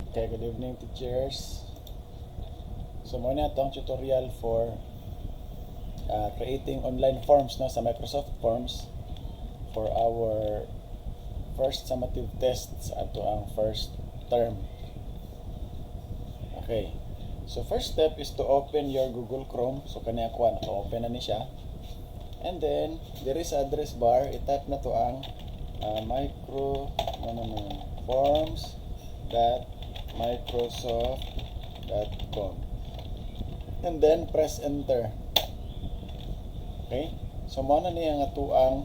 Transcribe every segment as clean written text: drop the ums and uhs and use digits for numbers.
Okay, good evening teachers. So muna itong tutorial for creating online forms no, sa Microsoft Forms for our first summative tests ato ang first term. Okay. So first step is to open your Google Chrome. So kani ako naka-open na ni siya. And then there is address bar, i-type na to ang forms.microsoft.com and then press enter. Okay, so mo na niya nga to ang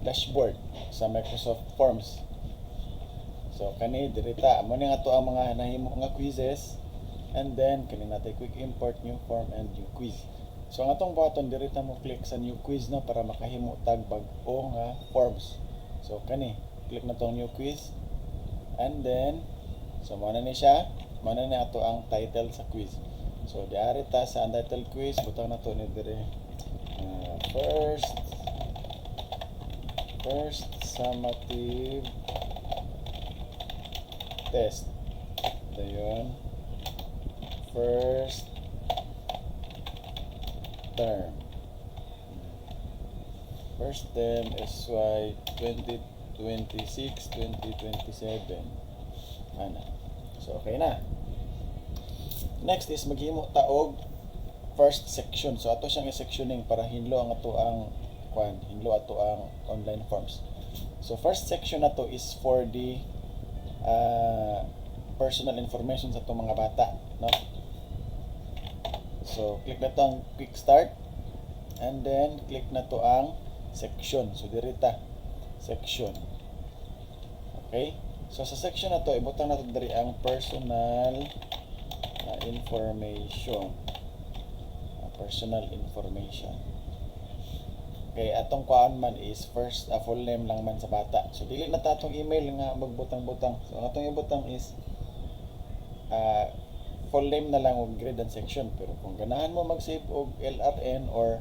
dashboard sa Microsoft Forms. So kani dirita mo nga to ang mga nahimo nga quizzes, and then kani natay quick import new form and new quiz. So ang atong button dirita mo click sa new quiz na para makahimo tag bag-o nga forms. So kani click na tong new quiz, and then so mo na ni siya, mo na ni ato ang title sa quiz. So diari ta sa untitled quiz, butang na to ni dire first summative test. Dayon first term. First term SY 2026-2027. Ana. So okay na. Next is maghimo ta og first section. So ato siyang i-sectioning para hinlo ang ato ang hinlo ato ang online forms. So first section na to is for the personal information sa itong mga bata, no? So click na to ang quick start, and then click na to ang section. So dirita section. Okay, so sa section na to ibutang na to diri ang personal information. Okay, atong kuan man is first full name lang man sa bata. So dili na ta atong email nga magbutang-butang. So atong ibutang is full name na lang og grade and section. Pero kung ganahan mo mag-save og LRN or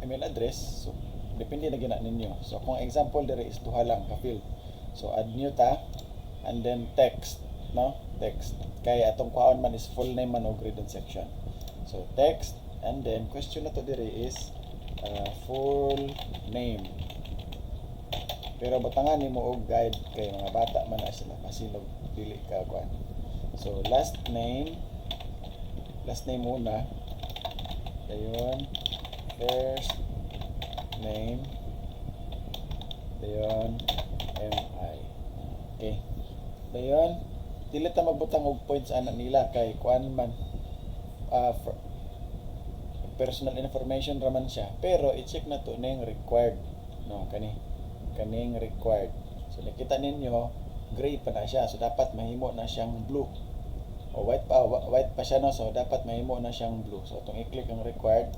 email address, so depende na gina ninyo. So kung example dire is duha lang ka field. So add new ta, and then text, no? Text. Kaya atong kuan man is full name man og grade and section. So text, and then question na to dire is full name. Pero batangan nimo og guide kay mga bata man na sila masilog dili ka kuan. So last name muna. Dayon first name. Dayon MI. Okay. Dayon dili ta magbutang og points ana nila kay kuan man personal information raman siya, pero i-check na to ning required, no? Kaning required. So nakita ninyo gray pa na siya, so dapat mahimo na siyang blue o white pa siya, no? So dapat mahimo na siyang blue. So itong i-click ang required,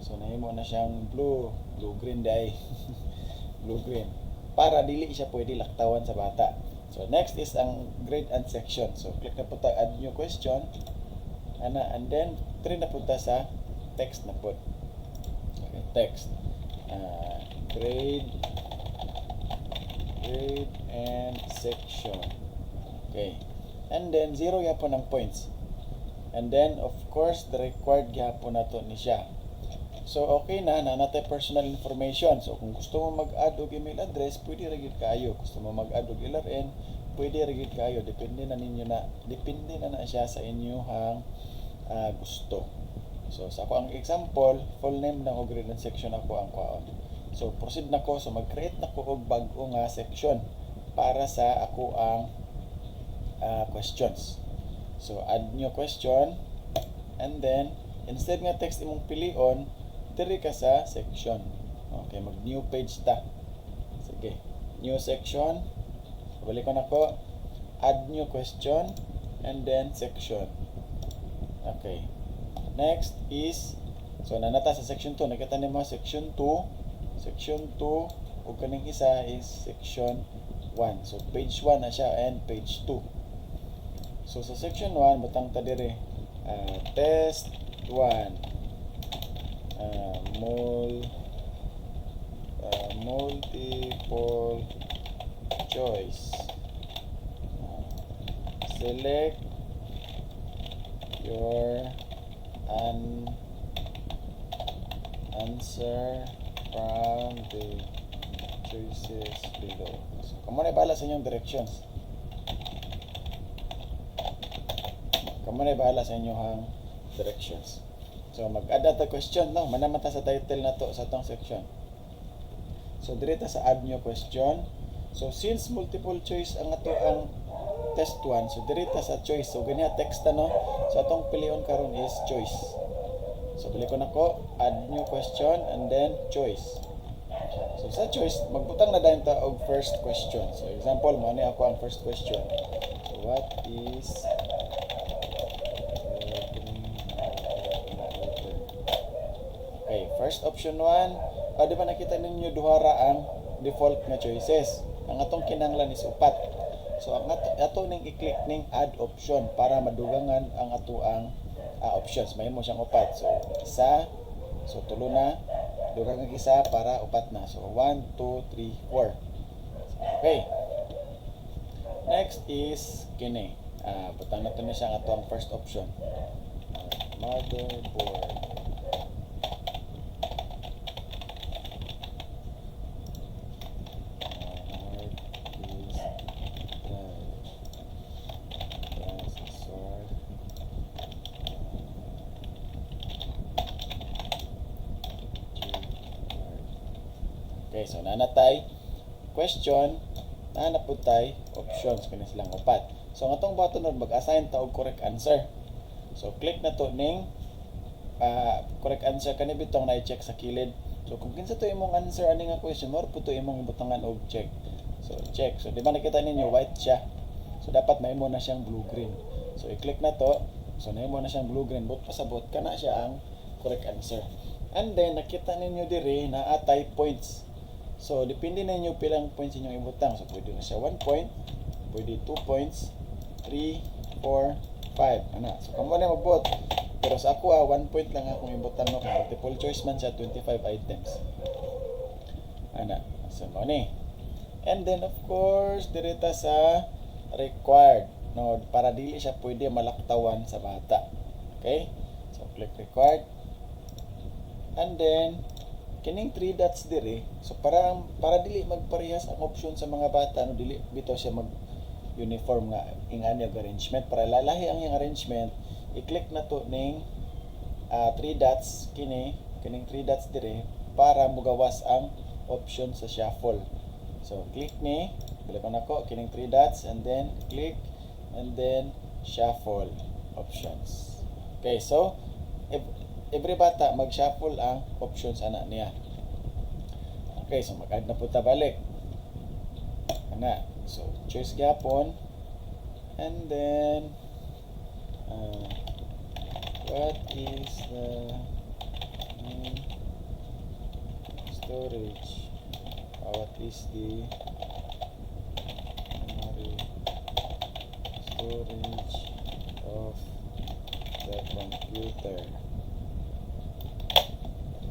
so nahimo na siyang blue green day blue green para dili siya pwede laktawan sa bata. So next is ang grade and section. So click na po ta add new question, and then try na po ta sa text na po. Okay, text. Grade and section. Okay. And then 0 yapon ang points. And then of course the required yapon nato ni siya. So okay na natay personal information. So kung gusto mo mag-add og email address, pwede ra gyud kaayo. Gusto mo mag-add og LRN, pwede ra gyud kaayo. Depende na siya sa inyong gusto. So sa ako ang example, full name ng og grade and section ako ang kuan. So proceed na ko, so mag-create na ko og bag-o nga section para sa ako ang questions. So add new question, and then instead nga text imong pilion, diri ka sa section. Okay, mag new page ta. Sige, new section. Balik ko na ko, add new question, and then section. Okay. Next is, so nanata sa section 2, nakita nimo section 2, ug kaning isa is section 1. So page 1 na siya and page 2. So sa section 1 butang ta dire test 1 multiple choice. Select your answer from the choices below. So, kamo na bahala sa inyong directions. Kamo na bahala sa inyong directions. So, mag-add ta question, no? Manamata sa title na to sa tong section. So, direta sa add new question. So, since multiple choice ang ato ang test 1, so direta sa choice. So, ganyan text no? So, atong pilion karon is choice. So, pili ko na ko, add new question, and then choice. So, sa choice, magbutang na dahil ta og first question. So, example, mo ni ako ang first question. So, what is okay, first option 1. Di ba nakita ninyo duhara ang default na choices? Ang atong kinahanglan is upat. So, ang ato ning i-click ning add option para madugangan ang ato ang options. May mo siyang upat. So, isa. So, tulo na. Dugang ang isa para upat na. So, 1, 2, 3, 4. Okay. Next is kini. Butang na ito na siya ang ato ang first option. Motherboard. Okay, so nanatay question, nanaputay options kani silang upat. So ang atong button nun mag-assign ta og correct answer. So click na to ning correct answer kani bitong na i-check sa kilid. So kung kinsa to imong answer ani nga question, more po to imong butangan og check. So check. So di ba nakita ninyo white siya. So dapat mahimo na siyang blue green. So i-click na to. So nahimo na siyang blue green, but pasabot kana siya ang correct answer. And then nakita ninyo diri na atay points. So, depende na inyo pilang points inyong ibutang. So, pwede na siya 1 point, pwede 2 points, 3, 4, 5. Ana. So, kamo na magbot. Pero sa ako, 1 point lang akong ibutang. No? Multiple choice man siya, 25 items. Ana. So, mo ni. And then, of course, direta sa required. No? Para dili siya pwede malaktawan sa bata. Okay? So, click required. And then, kining 3 dots dire, so para dili magparehas ang option sa mga bata, no, dili bitaw siya mag uniform nga ingani og arrangement, para lalahi ang iyang arrangement, i-click na to ning 3 dots kining 3 dots dire para mugawas ang option sa shuffle. So click ni, dili pa nako kining 3 dots, and then click, and then shuffle options. Okay, so every bata mag-shuffle ang options ana niya. Okay, so mag-add na po ta balik. Ana. So, choice gapon. And then what is the storage? What is the memory storage of the computer?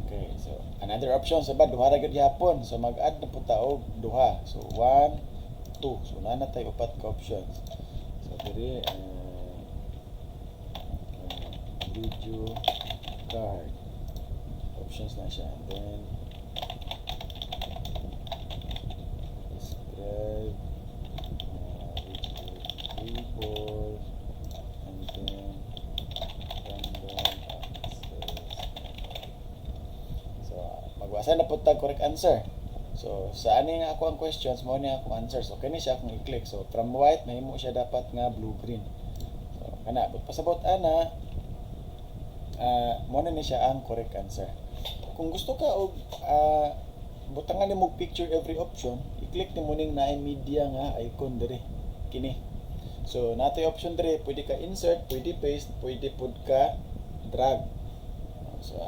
Okay, so another option sa ba duha ra gyud gyapon. So mag-add na po ta og duha. So 1, 2. So na tay upat ka options. So diri video card options na siya. And then describe keyboard, and then random access. Magwasa na po tag correct answer. So sa ani nga ako ang questions, mo ni ako answer. So kani siya akong i-click. So from white mahimo siya dapat nga blue green. So kana pasabot ana mo na ni siya ang correct answer. Kung gusto ka og butangan nimo picture every option, i-click nimo ning naay media nga icon dire. Kini. So natay option dire, pwede ka insert, pwede paste, pwede pud ka drag. So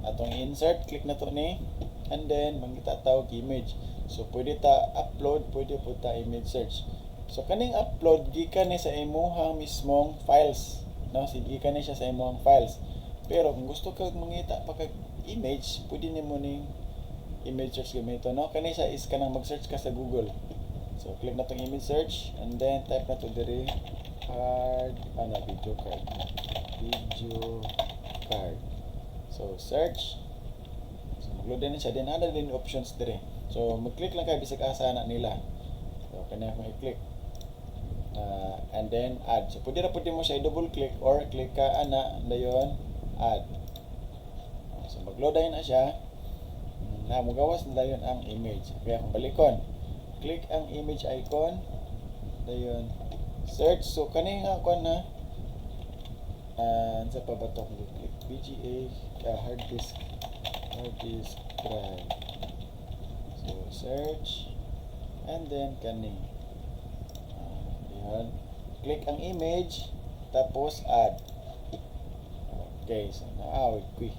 atong insert, click na to ni, and then mangita tawag image. So pwede ta upload, pwede po ta image search. So kaning upload gikan ni sa imuhang mismong files, no? Gikan ni siya sa imuhang files. Pero kung gusto ka mangita pa kag image, pwede nimo ning image search gamito, no? Kani siya is kanang mag-search ka sa Google. So click na tong image search and then type na to diri video card. So search. So mag-load din siya, then ada din options diri. So mag-click lang kay bisag asa na nila. So kani akong i-click. And then add. So pwede mo siya i-double click or click ka ana dayon add. So mag-load na siya. Na magawas na dayon ang image. Kaya kung balikon, click ang image icon dayon search. So kani nga kon na sa pa ba to click VGA hard disk drive. So search and then kani yan, click ang image tapos add. Okay, so naawit ko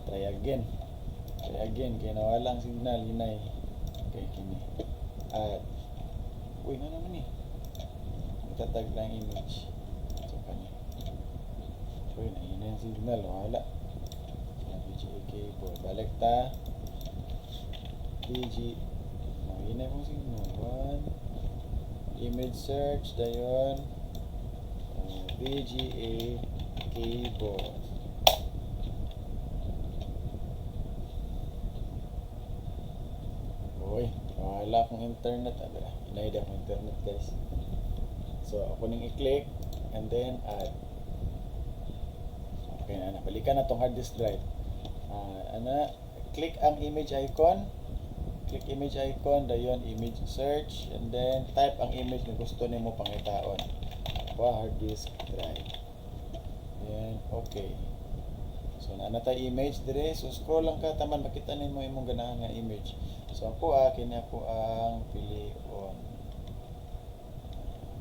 try again kaya nawalang signal hinay. Okay, kini add. Uy, ano naman ni? Itatag lang image. So, kani. Uy, nahinay ang signal. Wala. VGA cable. Balik ta. Nahinay mong signal. Image search. Dayon. VGA cable. Uy, wala akong internet. Inaid akong internet, guys. So, ako nang i-click and then add. Okay na, balikan na tong hard disk drive. Click ang image icon. Click image icon, dayon image search and then type ang image na gusto nimo pangitaon. Hard disk drive. Then okay. So nanatay image dire. So scroll lang ka taman makita nimo imong ganahan nga image. So ako kini ako ang pili on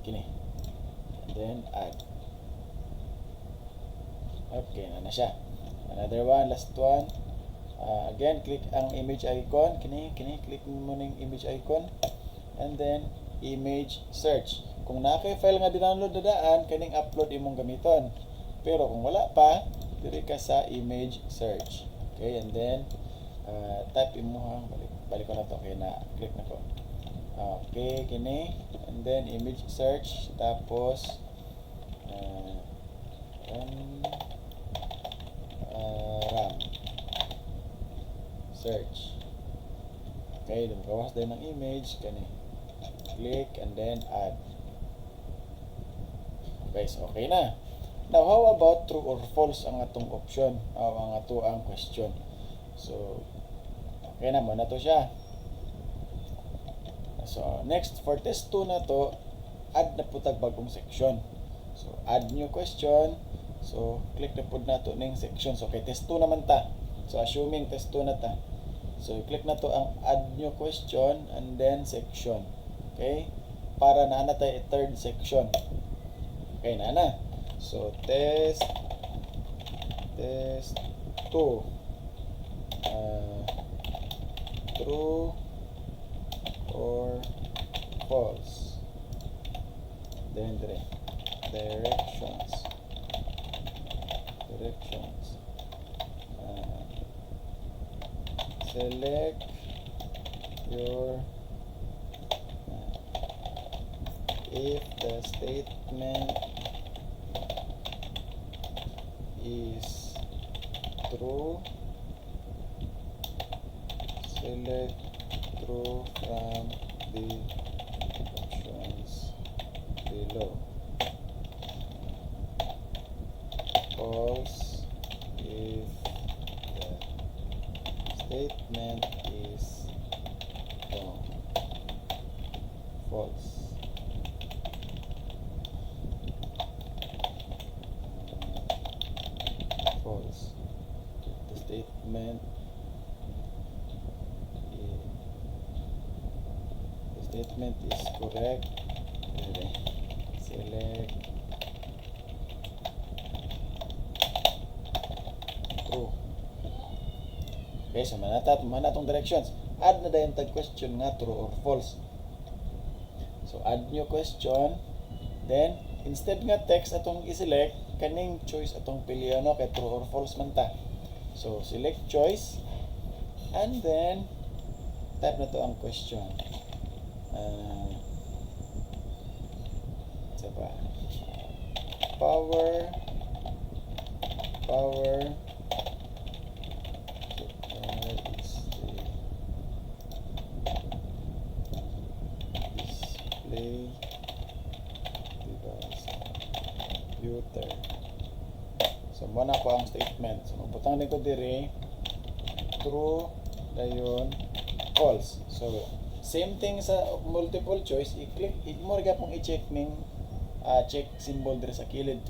kini. And then add. Okay na siya. Another one, last one. Again, click ang image icon. Kini click mo ning image icon and then image search. Kung nakay file nga di-download na daan, kaning upload imong gamiton. Pero kung wala pa, diri ka sa image search. Okay, and then type imo balik ko na to kay na click na ko. Okay, kini and then image search tapos RAM search. Okay, gawas din ng image kani. Click and then add. Okay, so okay na. Now, how about true or false ang atong option o ang ato ang question? So, okay na mo na to siya. So, next for test 2 na to, add na po tag bagong section. So, add new question. So, click na po na to ning section. So, okay, test 2 naman ta. So, assuming test 2 na ta. So, click na to ang add new question and then section. Okay? Para na tayo third section. Okay na. So, test 2. True or false. Then directions. Select your if the statement is true, select true from the options below. False if the statement is wrong. False. False. The statement is correct. Select true. Okay, so manatong directions. Add na dayon tag question nga true or false. So add new question. Then instead nga text atong i-select, kaning choice atong pilihan no kay true or false man ta. So select choice and then type na to ang question. Isa pa. Power is the display device computer. So muna ko ang statement. So mabutang din ko dire true dayon false. So same thing sa multiple choice, i-click, ignore ka pong i-check ning check symbol dire sa kilid.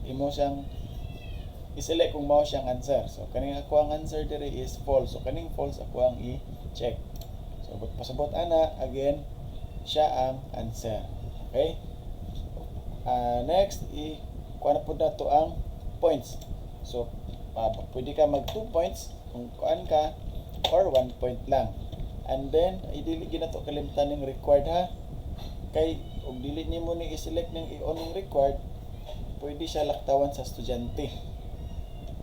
Imo siyang i-select kung mao siyang answer. So kaning ako ang answer dire is false. So kaning false ako ang i-check. So pasabot ana again siya ang answer. Okay? Next kuha na po na to ang points. So pwede ka mag 2 points kung kuan ka or 1 point lang. And then i-delete gina to kalimtan ning required ha. Kay og dili nimo ni i-select ning i-on ning required, pwede siya laktawan sa estudyante.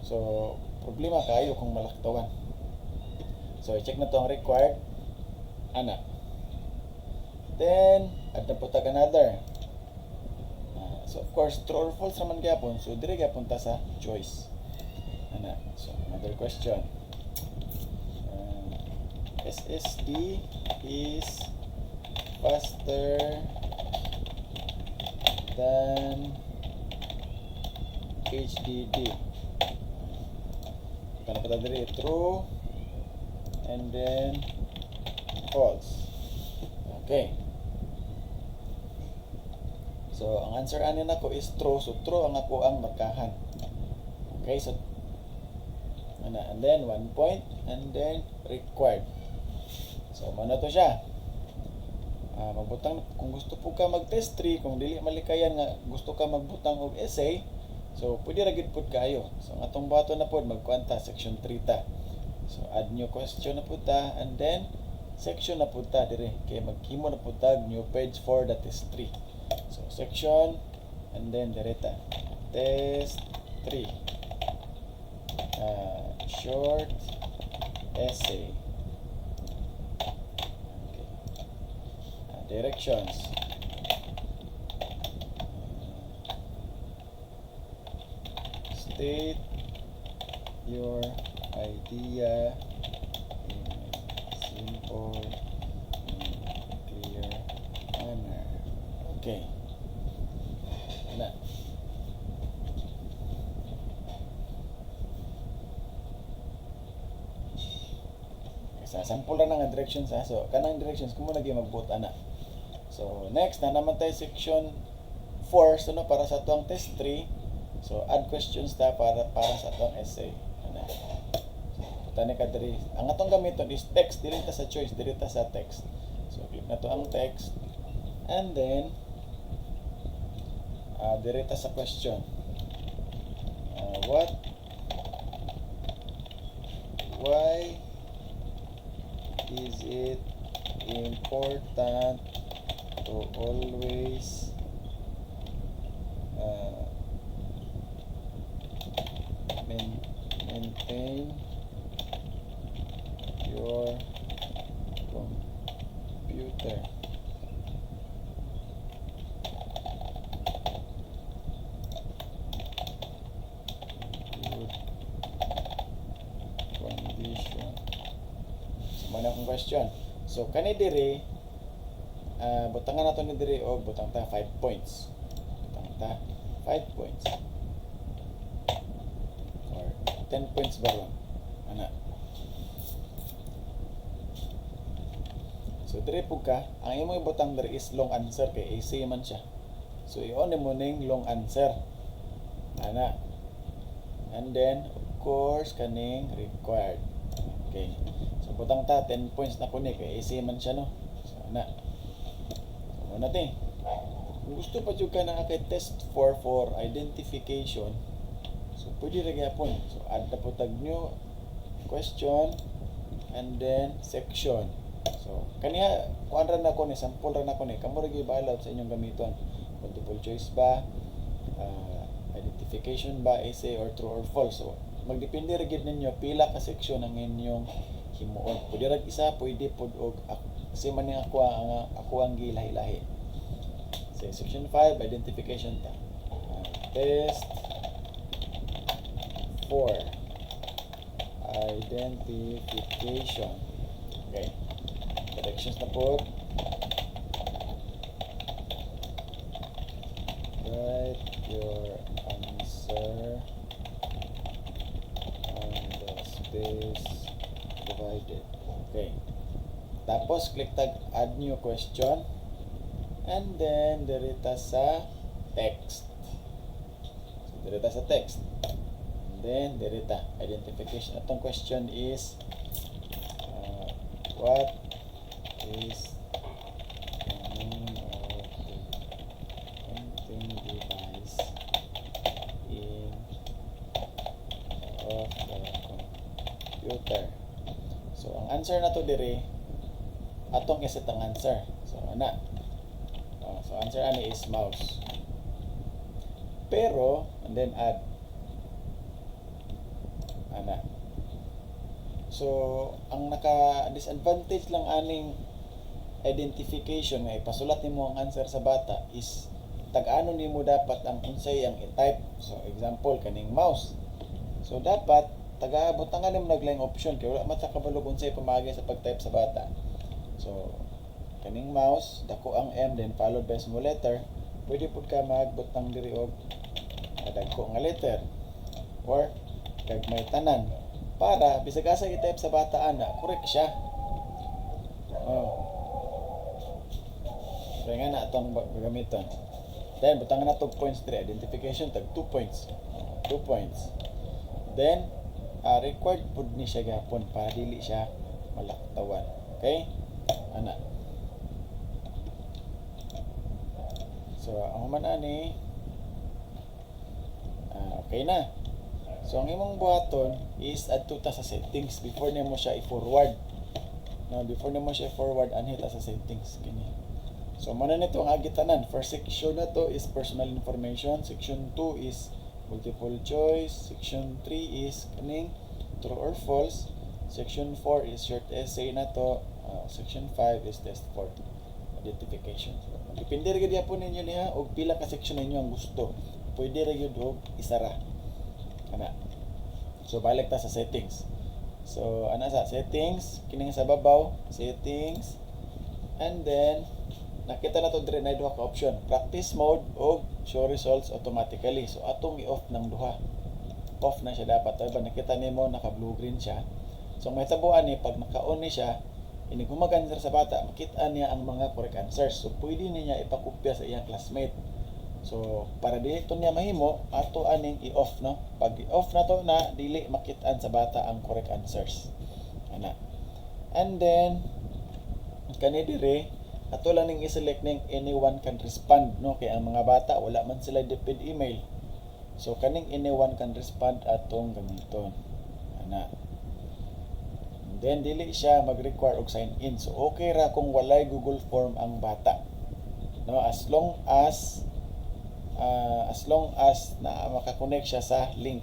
So problema kayo kung malaktawan. So i-check na to ang required ana. Then add na po tag another. So of course true or false naman gyapon, so dire gyapon ta sa choice ana. So another question. SSD is faster than HDD. Kana pa dire true and then false. Okay. So ang answer ani nako is true. So true ang ako ang markahan. Okay, so and then 1 point and then required. So muna to siya. Magbutang kung gusto po ka mag test 3, kung dili malikayan nga gusto ka magbutang og essay, so pwede ra gid pud kayo. So ang atong bato na pod magkuanta section 3 ta. So add new question na pud ta and then section na pud ta dire kay maghimo na pud tag new page for the test 3. So section and then direta test 3 short essay. Directions. State your idea in a simple and clear manner. Okay. Na. Sa sample na nga directions ha. So kanang directions kumo lagi magbuot ana. So next na naman tayo section 4 so no, para sa tuang test 3. So add questions ta para sa tuang essay. Ana. So tani ka diri. Ang atong gamiton is text, dili ta sa choice, dili ta sa text. So click na to ang text and then diri ta sa question. Why is it important to always maintain your computer? Good condition. So, mana akong question. So, kani diri butangan nato ni diri og butang ta 5 points. Butang ta 5 points. Or 10 points ba ron? Ana. So diri pug ka, ang imong ibutang diri is long answer kay AC man siya. So i-on mo ning long answer. Ana. And then of course kaning required. Okay. So butang ta 10 points na kuno kay AC man siya no. So ana. Natin. Kung gusto pa dyan ka na kay test 4 for identification, so pwede rin yapon. So add na po tag new question and then section. So kaniya kuan ra na ko ni sample ra na ko ni kamo ra gyud balaod sa inyong gamiton. Multiple choice ba, identification ba, essay or true or false. So magdepende ra gid ninyo pila ka seksyon ang inyong himuon. Pwede ra isa, pwede pod og kasi man ning ako ang gilahi-lahi. So section 5 identification ta. Test 4 identification. Okay. Directions na po. Write your answer on the space provided. Okay. Tapos, click tag add new question. And then, dirita sa text. So, dirita sa text. And then, dirita. Identification. Itong question is, what is the name of the printing device in of the computer? So, ang answer na to dire, atong iset ang answer. So, ana. So, answer ani is mouse. Pero, and then add. Ana. So, ang naka-disadvantage lang aning identification nga ipasulat nimo ang answer sa bata is tag-ano nimo dapat ang unsay ang i-type. So, example, kaning mouse. So, dapat taga-butangan nimo naglaing option kay wala man sa kabalog unsay pamagi sa pag-type sa bata. So, kaning mouse, dako ang M, then followed by small letter, pwede pud ka magbutang diri og dagko nga letter or gagmay tanan para bisag asa i-type sa bata ana, correct siya. Kaya nga na itong gagamiton. Then, butangan na 2 points diri. Identification, tag 2 points. 2 points. Then, required pud ni siya gapon para dili siya malaktawan. Okay? Ana. So, ang man ani okay na. So, ang imong buhaton is add to ta sa settings before nimo siya i-forward. Now, before nimo siya i-forward, anhit ta sa settings. Kini. So, mana nito ang agitanan. First section na to is personal information. Section 2 is multiple choice. Section 3 is kaning true or false. Section 4 is short essay na to. Section 5 is test 4 identification. So, depende ra gyud po ninyo niya og pila ka section ninyo ang gusto. Pwede ra gyud og isara. Ana. So, balik ta sa settings. So, ana sa settings, kining sa babaw, settings, and then nakita na to dire na duha ka option, practice mode o show results automatically. So, atong i-off ng duha. Off na siya dapat. Diba nakita nimo naka blue green siya. So, may tabuan ni pag naka-on ni siya, inig humag-answer sa bata, makita niya ang mga correct answers. So, pwede niya ipakopya sa iyang classmate. So, para dito niya mahimo, ato aning i-off, no? Pag i-off na to na, dili makitaan sa bata ang correct answers. Ana. And then, kani dire, ato lang ning i-select ning anyone can respond, no? Kaya ang mga bata, wala man sila depend email. So, kaning anyone can respond atong gamiton. Ana. And then, dili siya mag-require og sign in. So, okay ra kung walay Google Form ang bata. No? As long as na makakonect siya sa link.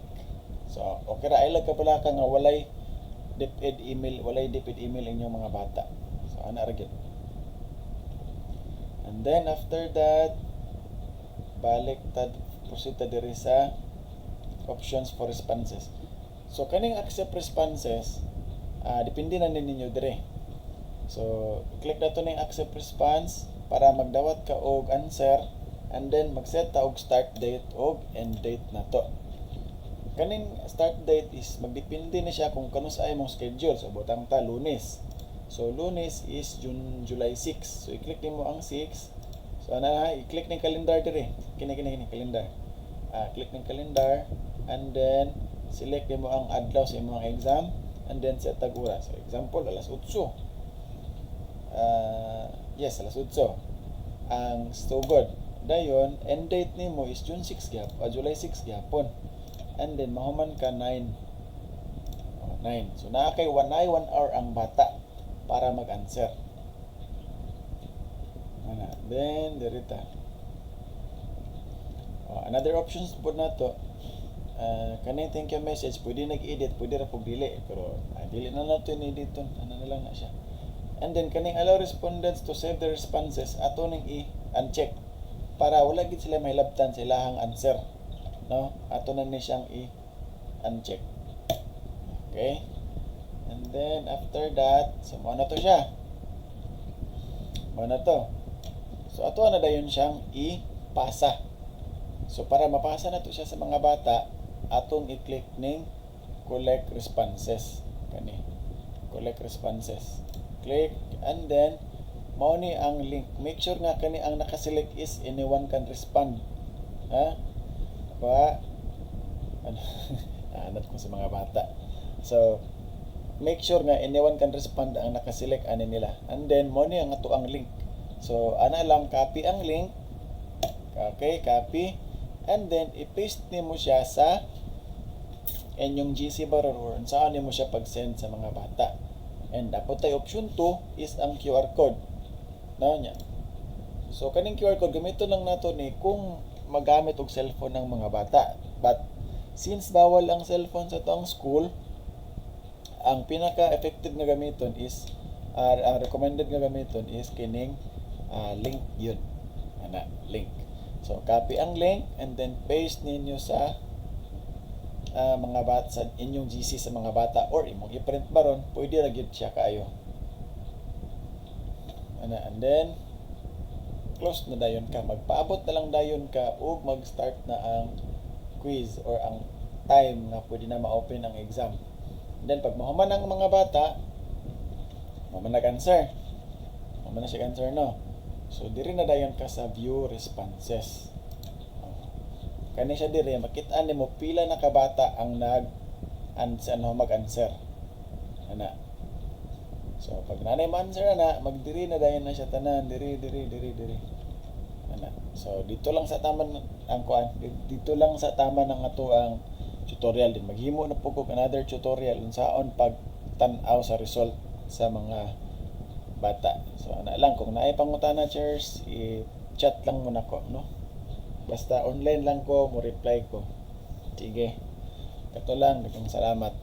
So, okay ra. Ilag ka pala ka nga walay DepEd email inyong mga bata. So, ana ra gyud. And then, after that, balik ta, proceed ta diri sa options for responses. So, kaning accept responses, depende na ninyo dire. So, click na to ning accept response para magdawat ka og answer. And then, mag-set ta og start date og end date na to. Kaning start date is magdepende na siya kung kanus ay mong schedule. So, butang ta Lunes. So, Lunes is July 6. So, i-click nimo ang 6. So, i-click ning calendar dire. Kini calendar. Click ning calendar and then select nimo ang adlaw sa imong exam and then set tag oras. So, example, alas 8. Yes, alas 8. Ang stugod. Dayon, end date nimo is July 6 gyapon. And then mahuman ka 9. 9. So naa kay 1 hour ang bata para mag-answer. Then dirita. Another options po na to. Kani thank you message pwede nag-edit, pwede ra pug dili, pero dili na nato ni dito, ano na lang na siya. And then kaning allow respondents to save their responses ato ning i-uncheck para wala gid sila mahilabtan sa ilahang answer, no? Ato na ni siyang i-uncheck. Okay? And then after that, so mo na to siya. Mo na to. So ato na dayon siyang ipasa. So para mapasa na to siya sa mga bata, atong i-click ning collect responses. Kani. Collect responses. Click and then mao ni ang link. Make sure nga kani ang naka-select is anyone can respond. Ha? Ba? Ano? Naanad ko sa mga bata. So make sure nga anyone can respond ang naka-select ani nila. And then mao ni ang ato ang link. So ana lang copy ang link. Okay, copy. And then i-paste nimo siya sa inyong GC bar or saan nimo siya pag-send sa mga bata. And dapat tay option 2 is ang QR code. No nya. So kaning QR code gamiton lang nato ni kung magamit og cellphone ng mga bata. But since bawal ang cellphone sa toang school, ang pinaka-effective nga gamiton is ang recommended nga gamiton is kining link yun. Ana, link. So copy ang link and then paste ninyo sa mga bata sa inyong GC sa mga bata or imong i-print baron, pwede ra gyud siya kaayo. Ana, and then close na dayon ka, magpaabot na lang dayon ka ug mag-start na ang quiz or ang time na pwede na ma-open ang exam. And then pag mahuman ang mga bata, mahuman nag-answer. Mahuman na siya answer, no? So diri na dayon ka sa view responses. Kani siya diri makita nimo pila na ka bata ang mag-answer. Ana. So pag nanay ma-answer na, magdiri na dayon na siya tanan, diri. Ana. So dito lang sa tama ang kuan, dito lang sa tama ng ato ang tutorial din. Maghimo na po ko another tutorial unsaon pag tan-aw sa result sa mga bata. So ana lang kung naay pangutana, cheers, i-chat lang mo nako, no? Basta online lang ko, mo reply ko. Sige. Kato lang, daghang salamat.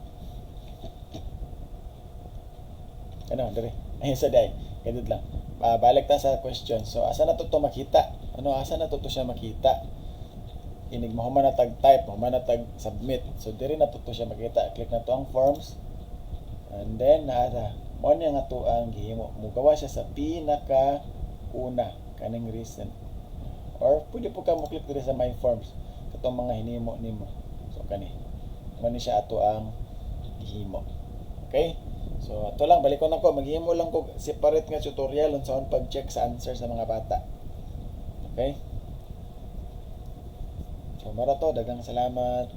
Ano, diri. Ay sa day. Ganun lang. Balik ta sa question. So asa na to makita? Ano, asa na to siya makita? Inig mo man na tag type, mo man na tag submit. So diri na to siya makita. Click na to ang forms. And then naa mo ni nga to ang gihimo. Mugawa siya sa pinaka una kaning recent. Or pwede po ka mo-click dito sa my forms katong mga hinimo nimo. So kani mo ni siya ato ang himo. Okay? So ato lang balik ko nako, maghimo lang ko separate nga tutorial unsa pag-check sa answer sa mga bata. Okay? So mara to, daghang salamat.